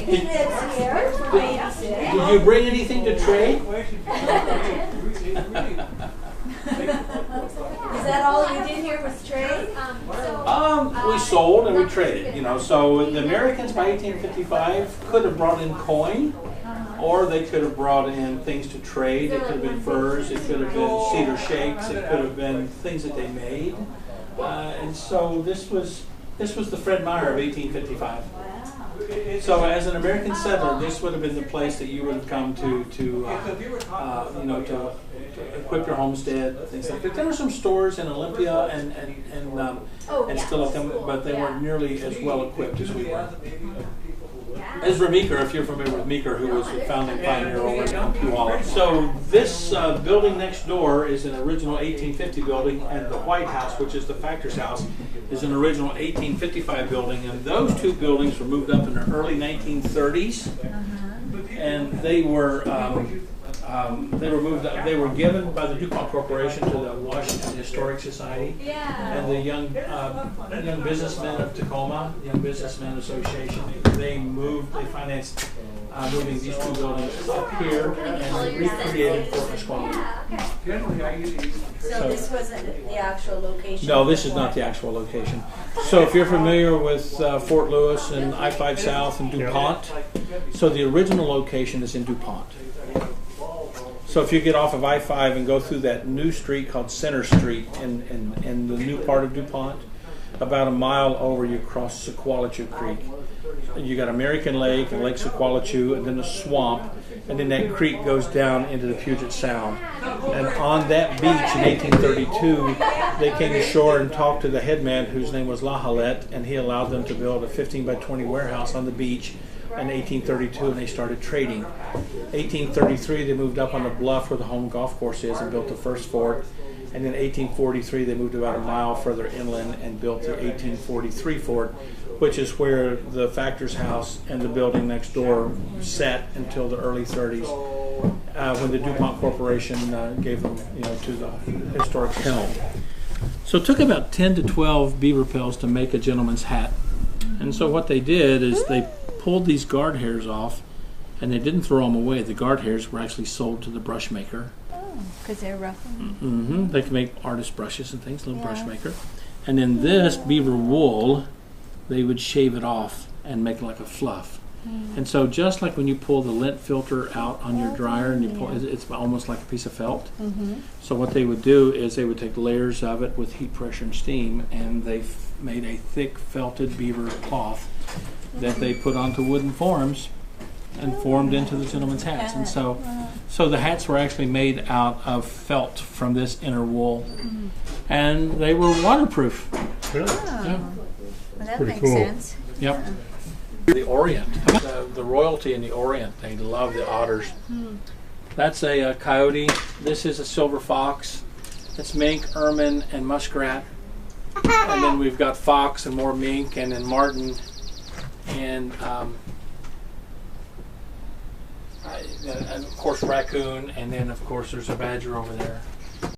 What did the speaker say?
He lives here from 86. Did you bring anything to trade? Is that all you did here was trade? We sold and we traded, So the Americans by 1855 could have brought in coin, or they could have brought in things to trade. It could have been furs, it could have been cedar shakes, it could have been things that they made. And so this was the Fred Meyer of 1855. So as an American settler, this would have been the place that you would have come to equip your homestead, things like that. There were some stores in Olympia and still, but they weren't nearly as well equipped as we were. Ezra Meeker, if you're familiar with Meeker, who was the founding pioneer over in Puyallup. So this building next door is an original 1850 building, and the White House, which is the factor's house, is an original 1855 building. And those two buildings were moved up in the early 1930s, and they were moved up. They were given by the DuPont Corporation to the Washington Historic Society and the young businessmen of Tacoma, Young Businessmen Association. They financed moving these two buildings up here and recreated Fort Nisqually. So this wasn't the actual location? No, this is not the actual location. So if you're familiar with Fort Lewis and I-5 South and DuPont, so the original location is in DuPont. So if you get off of I-5 and go through that new street called Center Street in the new part of DuPont, about a mile over you cross Sequalichu Creek. You got American Lake and Lake Sequalichu, and then the swamp, and then that creek goes down into the Puget Sound. And on that beach in 1832, they came ashore and talked to the headman, whose name was La Halette, and he allowed them to build a 15 by 20 warehouse on the beach in 1832, and they started trading. 1833, they moved up on the bluff where the home golf course is and built the first fort. And in 1843, they moved about a mile further inland and built the 1843 fort, which is where the factor's house and the building next door sat until the early 30s, when the DuPont Corporation gave them, to the historic helm. So it took about 10 to 12 beaver pells to make a gentleman's hat. And so what they did is they pulled these guard hairs off, and they didn't throw them away. The guard hairs were actually sold to the brush maker. Because they're rough. They can make artist brushes and things, little brush maker. And then this beaver wool, they would shave it off and make it like a fluff. And so just like when you pull the lint filter out on your dryer and you pull, it's almost like a piece of felt. So what they would do is they would take layers of it with heat, pressure, and steam, and they made a thick felted beaver cloth that they put onto wooden forms and formed into the gentleman's hats. And so the hats were actually made out of felt from this inner wool, and they were waterproof. Really? Well, that makes sense. Yep. The Orient, the royalty in the Orient, they love the otters. That's a coyote. This is a silver fox. That's mink, ermine, and muskrat. And then we've got fox and more mink, and then marten, and of course raccoon, and then of course there's a badger over there.